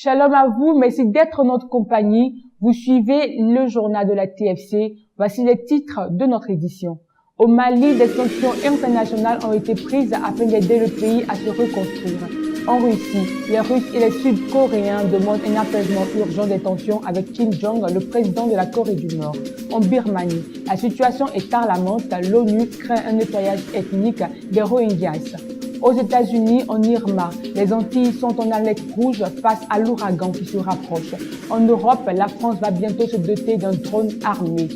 Shalom à vous, merci d'être en notre compagnie. Vous suivez le journal de la TFC. Voici les titres de notre édition. Au Mali, des sanctions internationales ont été prises afin d'aider le pays à se reconstruire. En Russie, les Russes et les Sud-Coréens demandent un apaisement urgent des tensions avec Kim Jong, le président de la Corée du Nord. En Birmanie, la situation est alarmante. L'ONU craint un nettoyage ethnique des Rohingyas. Aux États-Unis, en Irma, les Antilles sont en alerte rouge face à l'ouragan qui se rapproche. En Europe, la France va bientôt se doter d'un drone armé.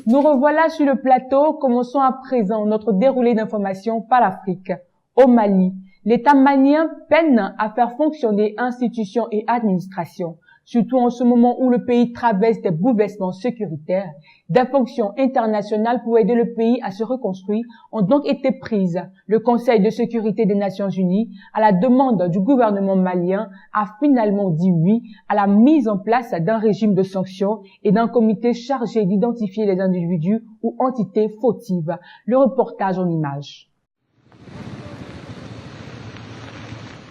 Nous revoilà sur le plateau. Commençons à présent notre déroulé d'informations par l'Afrique. Au Mali, l'État malien peine à faire fonctionner institutions et administrations. Surtout en ce moment où le pays traverse des bouleversements sécuritaires, des fonctions internationales pour aider le pays à se reconstruire ont donc été prises. Le Conseil de sécurité des Nations Unies, à la demande du gouvernement malien, a finalement dit oui à la mise en place d'un régime de sanctions et d'un comité chargé d'identifier les individus ou entités fautives. Le reportage en images.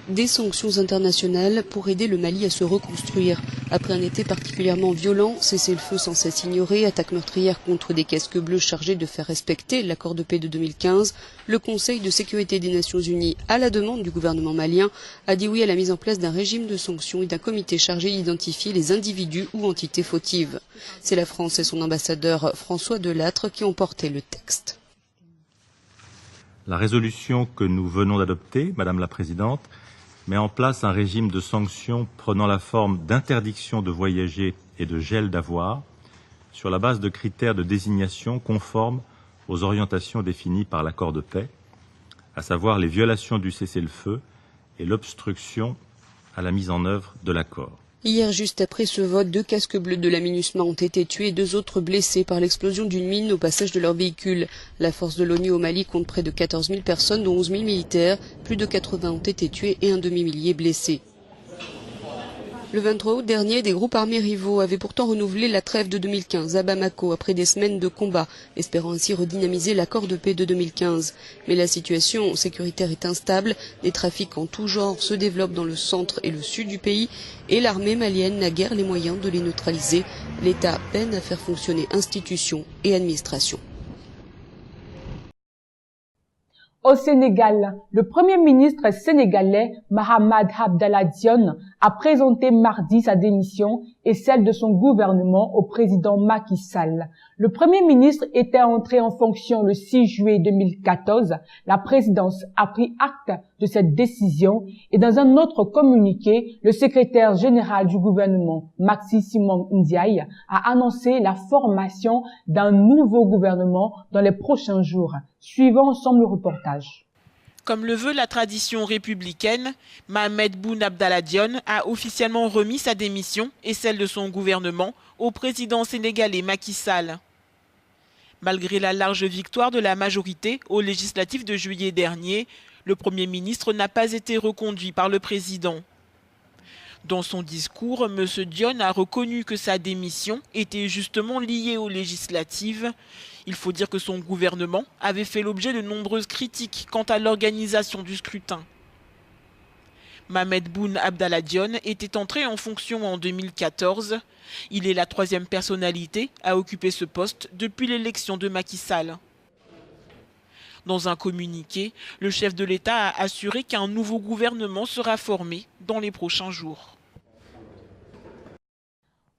Des sanctions internationales pour aider le Mali à se reconstruire. Après un été particulièrement violent, cessez-le-feu sans cesse ignoré, attaques meurtrières contre des casques bleus chargés de faire respecter l'accord de paix de 2015, le Conseil de sécurité des Nations Unies, à la demande du gouvernement malien, a dit oui à la mise en place d'un régime de sanctions et d'un comité chargé d'identifier les individus ou entités fautives. C'est la France et son ambassadeur François Delattre qui ont porté le texte. La résolution que nous venons d'adopter, Madame la Présidente, met en place un régime de sanctions prenant la forme d'interdiction de voyager et de gel d'avoirs sur la base de critères de désignation conformes aux orientations définies par l'accord de paix, à savoir les violations du cessez-le-feu et l'obstruction à la mise en œuvre de l'accord. Hier, juste après ce vote, 2 casques bleus de la MINUSMA ont été tués et 2 autres blessés par l'explosion d'une mine au passage de leur véhicule. La force de l'ONU au Mali compte près de 14 000 personnes, dont 11 000 militaires. Plus de 80 ont été tués et un demi-millier blessés. Le 23 août dernier, des groupes armés rivaux avaient pourtant renouvelé la trêve de 2015 à Bamako après des semaines de combat, espérant ainsi redynamiser l'accord de paix de 2015. Mais la situation sécuritaire est instable, des trafics en tout genre se développent dans le centre et le sud du pays et l'armée malienne n'a guère les moyens de les neutraliser. L'État peine à faire fonctionner institutions et administrations. Au Sénégal, le Premier ministre sénégalais Mahammed Abdallah Dionne a présenté mardi sa démission et celle de son gouvernement au président Macky Sall. Le Premier ministre était entré en fonction le 6 juillet 2014. La présidence a pris acte de cette décision et dans un autre communiqué, le secrétaire général du gouvernement, Maxi Simon Ndiaye, a annoncé la formation d'un nouveau gouvernement dans les prochains jours. Suivons ensemble le reportage. Comme le veut la tradition républicaine, Mahammed Boun Abdallah Dionne a officiellement remis sa démission et celle de son gouvernement au président sénégalais Macky Sall. Malgré la large victoire de la majorité aux législatives de juillet dernier, le Premier ministre n'a pas été reconduit par le président. Dans son discours, M. Dionne a reconnu que sa démission était justement liée aux législatives. Il faut dire que son gouvernement avait fait l'objet de nombreuses critiques quant à l'organisation du scrutin. Mahammed Boun Abdallah Dionne était entré en fonction en 2014. Il est la 3e personnalité à occuper ce poste depuis l'élection de Macky Sall. Dans un communiqué, le chef de l'État a assuré qu'un nouveau gouvernement sera formé dans les prochains jours.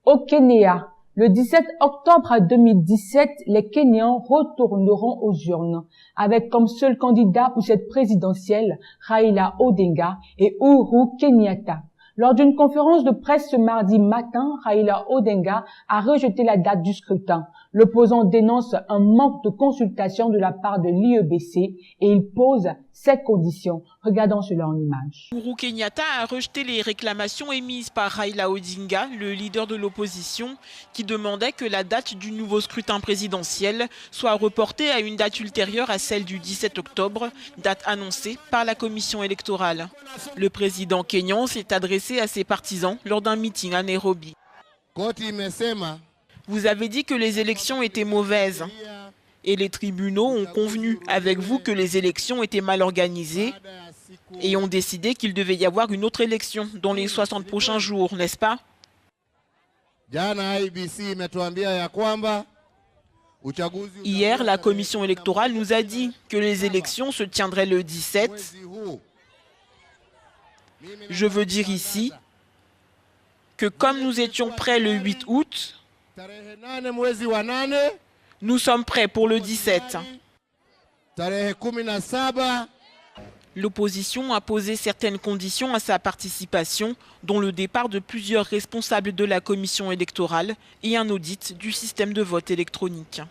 Au Kenya, le 17 octobre 2017, les Kenyans retourneront aux urnes avec comme seul candidat pour cette présidentielle Raila Odinga et Uhuru Kenyatta. Lors d'une conférence de presse ce mardi matin, Raila Odinga a rejeté la date du scrutin. L'opposant dénonce un manque de consultation de la part de l'IEBC et il pose ses conditions. Regardons cela en image. Uhuru Kenyatta a rejeté les réclamations émises par Raila Odinga, le leader de l'opposition, qui demandait que la date du nouveau scrutin présidentiel soit reportée à une date ultérieure à celle du 17 octobre, date annoncée par la commission électorale. Le président kényan s'est adressé à ses partisans lors d'un meeting à Nairobi. Vous avez dit que les élections étaient mauvaises et les tribunaux ont convenu avec vous que les élections étaient mal organisées. et ont décidé qu'il devait y avoir une autre élection dans les 60 prochains jours, n'est-ce pas? Hier, la commission électorale nous a dit que les élections se tiendraient le 17. Je veux dire ici que comme nous étions prêts le 8 août, nous sommes prêts pour le 17. L'opposition a posé certaines conditions à sa participation, dont le départ de plusieurs responsables de la commission électorale et un audit du système de vote électronique.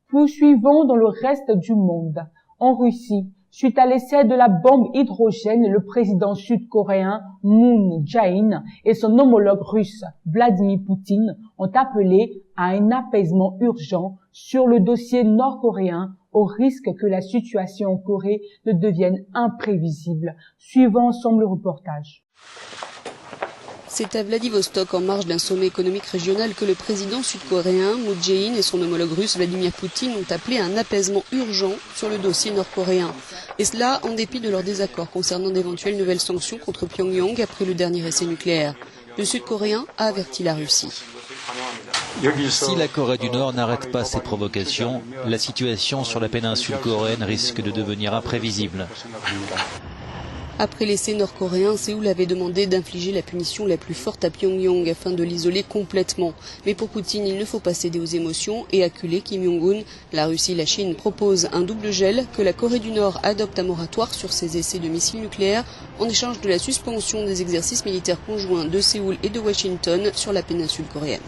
Poursuivons dans le reste du monde. En Russie, suite à l'essai de la bombe hydrogène, le président sud-coréen Moon Jae-in et son homologue russe Vladimir Poutine ont appelé à un apaisement urgent sur le dossier nord-coréen au risque que la situation en Corée ne devienne imprévisible. Suivant ensemble le reportage. C'est à Vladivostok, en marge d'un sommet économique régional, que le président sud-coréen Moon Jae-in et son homologue russe Vladimir Poutine ont appelé à un apaisement urgent sur le dossier nord-coréen. Et cela en dépit de leur désaccord concernant d'éventuelles nouvelles sanctions contre Pyongyang après le dernier essai nucléaire. Le sud-coréen a averti la Russie. Si la Corée du Nord n'arrête pas ses provocations, la situation sur la péninsule coréenne risque de devenir imprévisible. Après l'essai nord-coréen, Séoul avait demandé d'infliger la punition la plus forte à Pyongyang afin de l'isoler complètement. Mais pour Poutine, il ne faut pas céder aux émotions et acculer Kim Jong-un. La Russie et la Chine proposent un double gel, que la Corée du Nord adopte un moratoire sur ses essais de missiles nucléaires en échange de la suspension des exercices militaires conjoints de Séoul et de Washington sur la péninsule coréenne.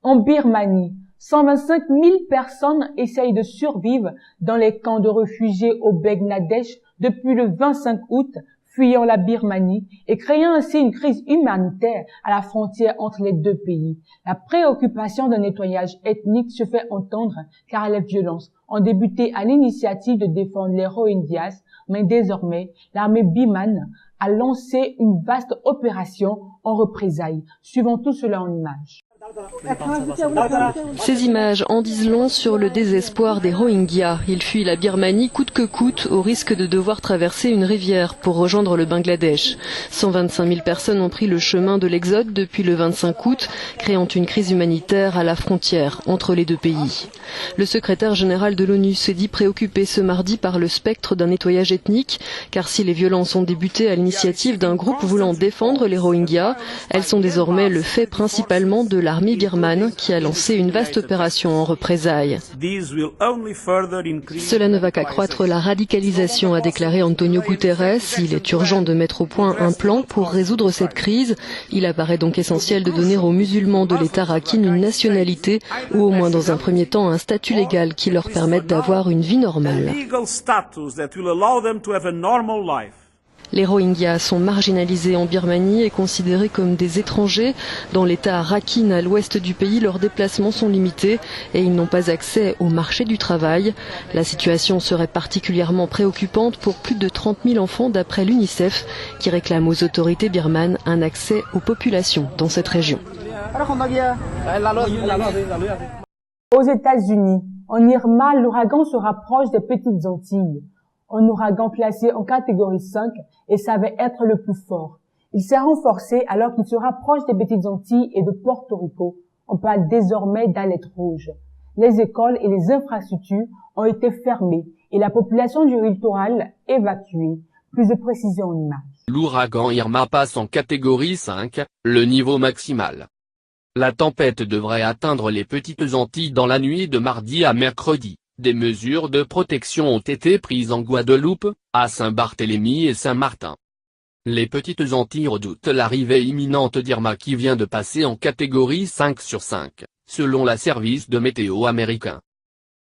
En Birmanie, 125 000 personnes essayent de survivre dans les camps de réfugiés au Bangladesh depuis le 25 août, fuyant la Birmanie et créant ainsi une crise humanitaire à la frontière entre les deux pays. La préoccupation d'un nettoyage ethnique se fait entendre car les violences ont débuté à l'initiative de défendre les Rohingyas, mais désormais, l'armée birmane a lancé une vaste opération en représailles. Suivons tout cela en images. Ces images en disent long sur le désespoir des Rohingyas. Ils fuient la Birmanie coûte que coûte au risque de devoir traverser une rivière pour rejoindre le Bangladesh. 125 000 personnes ont pris le chemin de l'exode depuis le 25 août, créant une crise humanitaire à la frontière entre les deux pays. Le secrétaire général de l'ONU s'est dit préoccupé ce mardi par le spectre d'un nettoyage ethnique, car si les violences ont débuté à l'initiative d'un groupe voulant défendre les Rohingyas, elles sont désormais le fait principalement de l'armée birmane qui a lancé une vaste opération en représailles. Cela ne va qu'accroître la radicalisation, a déclaré Antonio Guterres. Il est urgent de mettre au point un plan pour résoudre cette crise. Il apparaît donc essentiel de donner aux musulmans de l'État rakhine une nationalité ou au moins dans un premier temps un statut légal qui leur permette d'avoir une vie normale. Les Rohingyas sont marginalisés en Birmanie et considérés comme des étrangers. Dans l'État Rakhine, à l'ouest du pays, leurs déplacements sont limités et ils n'ont pas accès au marché du travail. La situation serait particulièrement préoccupante pour plus de 30 000 enfants d'après l'UNICEF qui réclame aux autorités birmanes un accès aux populations dans cette région. Aux États-Unis, en Irma, l'ouragan se rapproche des Petites Antilles. Un ouragan classé en catégorie 5 et savait être le plus fort. Il s'est renforcé alors qu'il se rapproche des Petites Antilles et de Porto Rico. On parle désormais d'alerte rouge. Les écoles et les infrastructures ont été fermées et la population du littoral évacuée. Plus de précision en images. L'ouragan Irma passe en catégorie 5, le niveau maximal. La tempête devrait atteindre les Petites Antilles dans la nuit de mardi à mercredi. Des mesures de protection ont été prises en Guadeloupe, à Saint-Barthélemy et Saint-Martin. Les Petites Antilles redoutent l'arrivée imminente d'Irma qui vient de passer en catégorie 5 sur 5, selon le service de météo américain.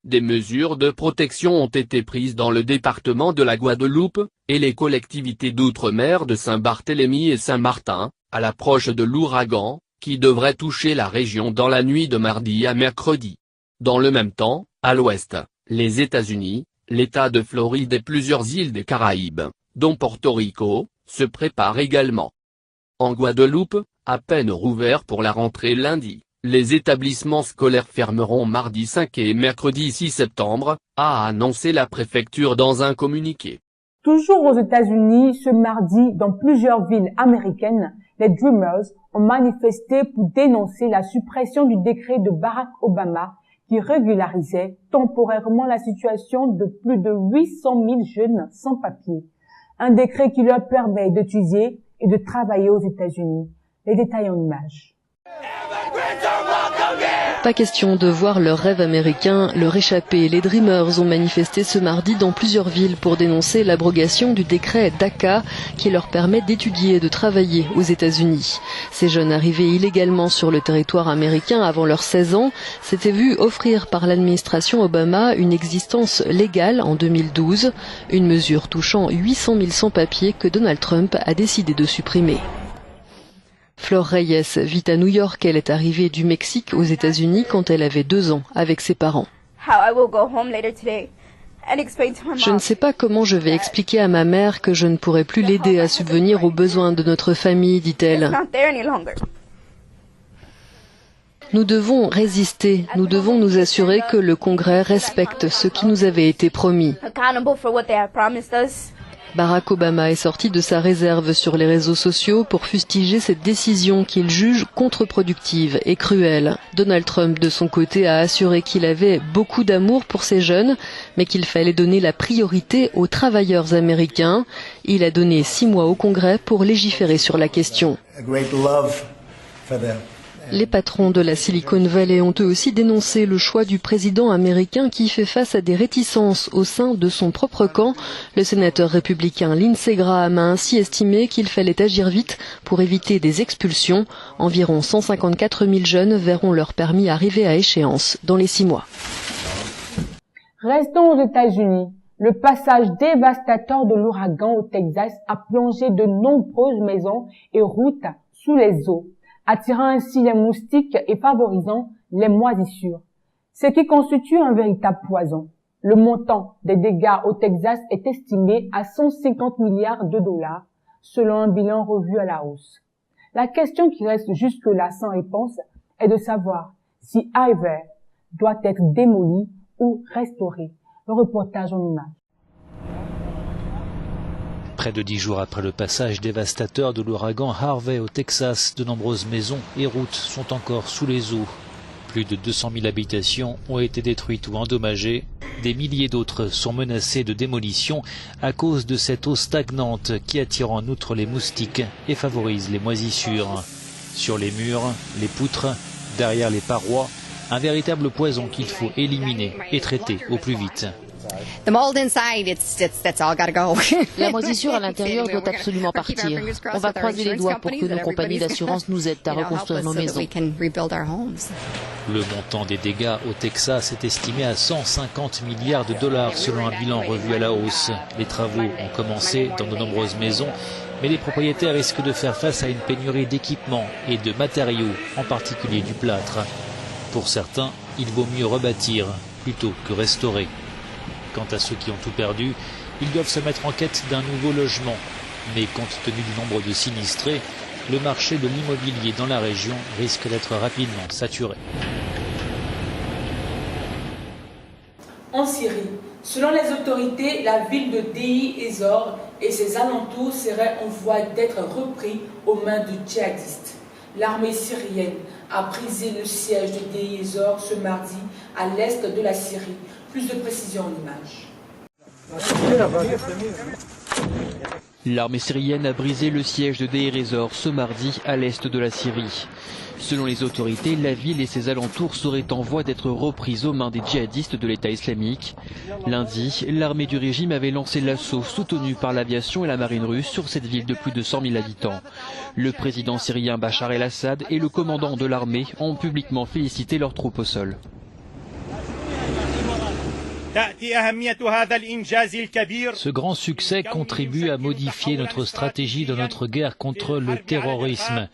Des mesures de protection ont été prises dans le département de la Guadeloupe, et les collectivités d'outre-mer de Saint-Barthélemy et Saint-Martin, à l'approche de l'ouragan, qui devrait toucher la région dans la nuit de mardi à mercredi. Dans le même temps, à l'ouest, les États-Unis, l'État de Floride et plusieurs îles des Caraïbes, dont Porto Rico, se préparent également. En Guadeloupe, à peine rouvert pour la rentrée lundi, les établissements scolaires fermeront mardi 5 et mercredi 6 septembre, a annoncé la préfecture dans un communiqué. Toujours aux États-Unis, ce mardi, dans plusieurs villes américaines, les Dreamers ont manifesté pour dénoncer la suppression du décret de Barack Obama qui régularisait temporairement la situation de plus de 800 000 jeunes sans papier. Un décret qui leur permet d'étudier et de travailler aux États-Unis. Les détails en images. Pas question de voir leur rêve américain leur échapper. Les Dreamers ont manifesté ce mardi dans plusieurs villes pour dénoncer l'abrogation du décret DACA qui leur permet d'étudier et de travailler aux États-Unis. Ces jeunes arrivés illégalement sur le territoire américain avant leurs 16 ans s'étaient vus offrir par l'administration Obama une existence légale en 2012, une mesure touchant 800 000 sans-papiers que Donald Trump a décidé de supprimer. Flor Reyes vit à New York. Elle est arrivée du Mexique aux États-Unis quand elle avait 2 ans avec ses parents. Je ne sais pas comment je vais expliquer à ma mère que je ne pourrai plus l'aider à subvenir aux besoins de notre famille, dit-elle. Nous devons résister. Nous devons nous assurer que le Congrès respecte ce qui nous avait été promis. Barack Obama est sorti de sa réserve sur les réseaux sociaux pour fustiger cette décision qu'il juge contre-productive et cruelle. Donald Trump, de son côté, a assuré qu'il avait beaucoup d'amour pour ces jeunes, mais qu'il fallait donner la priorité aux travailleurs américains. Il a donné 6 mois au Congrès pour légiférer sur la question. Les patrons de la Silicon Valley ont eux aussi dénoncé le choix du président américain qui fait face à des réticences au sein de son propre camp. Le sénateur républicain Lindsey Graham a ainsi estimé qu'il fallait agir vite pour éviter des expulsions. Environ 154 000 jeunes verront leur permis arriver à échéance dans les 6 mois. Restons aux États-Unis. Le passage dévastateur de l'ouragan au Texas a plongé de nombreuses maisons et routes sous les eaux, attirant ainsi les moustiques et favorisant les moisissures, ce qui constitue un véritable poison. Le montant des dégâts au Texas est estimé à 150 milliards de dollars, selon un bilan revu à la hausse. La question qui reste jusque-là sans réponse est de savoir si Ivor doit être démoli ou restauré. Le reportage en images. Près de 10 jours après le passage dévastateur de l'ouragan Harvey au Texas, de nombreuses maisons et routes sont encore sous les eaux. Plus de 200 000 habitations ont été détruites ou endommagées. Des milliers d'autres sont menacées de démolition à cause de cette eau stagnante qui attire en outre les moustiques et favorise les moisissures. Sur les murs, les poutres, derrière les parois, un véritable poison qu'il faut éliminer et traiter au plus vite. La moisissure à l'intérieur doit absolument partir. On va croiser les doigts pour que nos compagnies d'assurance nous aident à reconstruire nos maisons. Le montant des dégâts au Texas est estimé à 150 milliards de dollars selon un bilan revu à la hausse. Les travaux ont commencé dans de nombreuses maisons, mais les propriétaires risquent de faire face à une pénurie d'équipements et de matériaux, en particulier du plâtre. Pour certains, il vaut mieux rebâtir plutôt que restaurer. Quant à ceux qui ont tout perdu, ils doivent se mettre en quête d'un nouveau logement. Mais compte tenu du nombre de sinistrés, le marché de l'immobilier dans la région risque d'être rapidement saturé. En Syrie, selon les autorités, la ville de Deir ez-Zor et ses alentours seraient en voie d'être repris aux mains de djihadistes. L'armée syrienne a brisé le siège de Deir ez-Zor ce mardi à l'est de la Syrie. Plus de précision en images. L'armée syrienne a brisé le siège de Deir ez-Zor ce mardi à l'est de la Syrie. Selon les autorités, la ville et ses alentours seraient en voie d'être reprises aux mains des djihadistes de l'État islamique. Lundi, l'armée du régime avait lancé l'assaut soutenu par l'aviation et la marine russe sur cette ville de plus de 100 000 habitants. Le président syrien Bachar el-Assad et le commandant de l'armée ont publiquement félicité leurs troupes au sol. Ce grand succès contribue à modifier notre stratégie dans notre guerre contre le terrorisme.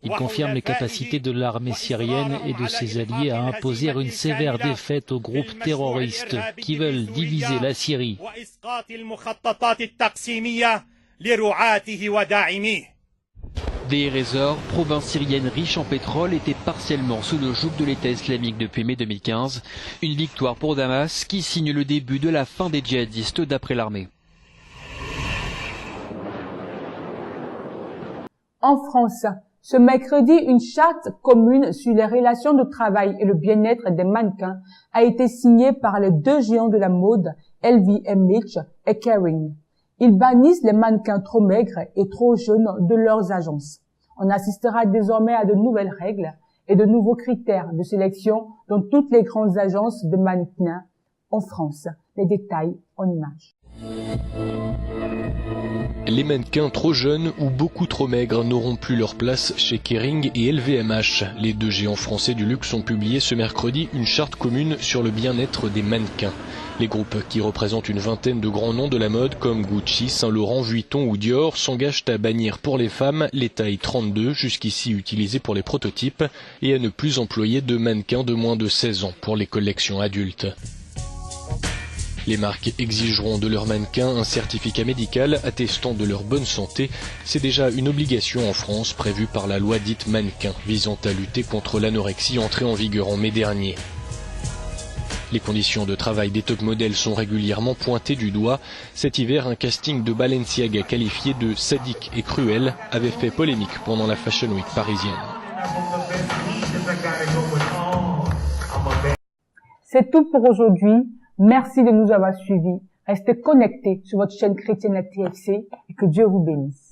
Il confirme les capacités de l'armée syrienne et de ses alliés à imposer une sévère défaite aux groupes terroristes qui veulent diviser la Syrie. Deir ez-Zor, province syrienne riche en pétrole, était partiellement sous le joug de l'État islamique depuis mai 2015. Une victoire pour Damas qui signe le début de la fin des djihadistes d'après l'armée. En France, ce mercredi, une charte commune sur les relations de travail et le bien-être des mannequins a été signée par les deux géants de la mode, LVMH et Kering. Ils bannissent les mannequins trop maigres et trop jeunes de leurs agences. On assistera désormais à de nouvelles règles et de nouveaux critères de sélection dans toutes les grandes agences de mannequins en France. Les détails en images. Les mannequins trop jeunes ou beaucoup trop maigres n'auront plus leur place chez Kering et LVMH. Les deux géants français du luxe ont publié ce mercredi une charte commune sur le bien-être des mannequins. Les groupes qui représentent une vingtaine de grands noms de la mode comme Gucci, Saint-Laurent, Vuitton ou Dior s'engagent à bannir pour les femmes les tailles 32, jusqu'ici utilisées pour les prototypes, et à ne plus employer de mannequins de moins de 16 ans pour les collections adultes. Les marques exigeront de leurs mannequins un certificat médical attestant de leur bonne santé. C'est déjà une obligation en France prévue par la loi dite mannequin, visant à lutter contre l'anorexie entrée en vigueur en mai dernier. Les conditions de travail des top modèles sont régulièrement pointées du doigt. Cet hiver, un casting de Balenciaga qualifié de sadique et cruel avait fait polémique pendant la Fashion Week parisienne. C'est tout pour aujourd'hui. Merci de nous avoir suivis. Restez connectés sur votre chaîne chrétienne la TFC et que Dieu vous bénisse.